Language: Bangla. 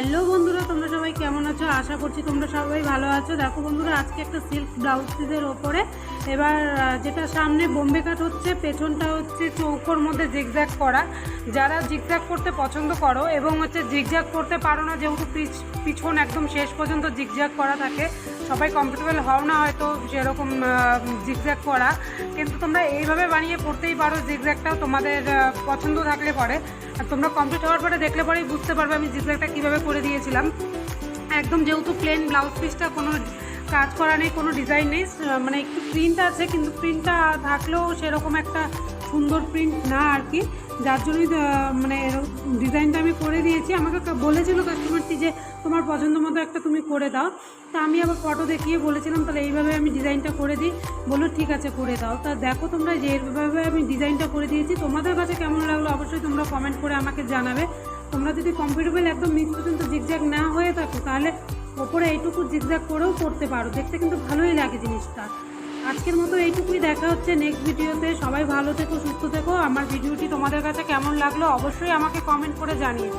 হ্যালো বন্ধুরা, তোমরা সবাই কেমন আছো? আশা করছি তোমরা সবাই ভালো আছো। দেখো বন্ধুরা, আজকে একটা সিল্ক ব্লাউজ পিসের ওপরে এবার যেটা সামনে বোম্বে কাট হচ্ছে, পেছনটা হচ্ছে চৌকোর মধ্যে জিগজ্যাগ করা। যারা জিগজ্যাগ করতে পছন্দ করো এবং জিগজ্যাগ করতে পারো না, যেহেতু পিছন একদম শেষ পর্যন্ত জিগজ্যাগ করা থাকে, সবাই কমফোর্টেবল হও না হয়তো সেরকম জিগজ্যাগ করা, কিন্তু তোমরা এইভাবে বানিয়ে পড়তেই পারো। জিগজ্যাগটাও তোমাদের পছন্দ থাকলে পরে তোমরা কমপ্লিট হওয়ার পরে দেখলে পরেই বুঝতে পারবে আমি জিগজ্যাগটা কীভাবে করে দিয়েছিলাম। একদম যেহেতু প্লেন ব্লাউজ পিসটা, কোনো কাজ করা নেই, কোনো ডিজাইন নেই, মানে একটু প্রিন্ট আছে, কিন্তু প্রিন্টটা থাকলেও সেরকম একটা সুন্দর প্রিন্ট না আর কি, যার জন্যই মানে ডিজাইনটা আমি করে দিয়েছি। আমাকে বলেছিল কাস্টমারটি যে তোমার পছন্দ মতো একটা তুমি করে দাও, তা আমি আবার ফটো দেখিয়ে বলেছিলাম তাহলে এইভাবে আমি ডিজাইনটা করে দিই। বললো ঠিক আছে করে দাও। তা দেখো তোমরা যে এইভাবে আমি ডিজাইনটা করে দিয়েছি, তোমাদের কাছে কেমন লাগলো অবশ্যই তোমরা কমেন্ট করে আমাকে জানাবে। তোমরা যদি কমফোর্টেবল একদম নিচ পর্যন্ত জিগজ্যাগ না হয়ে থাকো, তাহলে ওপরে এইটুকু জিগজ্যাগ করেও করতে পারো, দেখতে কিন্তু ভালোই লাগে জিনিসটা। আজকের মতো এইটুকুই, দেখা হচ্ছে নেক্সট ভিডিওতে। সবাই ভালো থেকো, সুস্থ থেকো। আমার ভিডিওটি তোমাদের কাছে কেমন লাগলো অবশ্যই আমাকে কমেন্ট করে জানিও।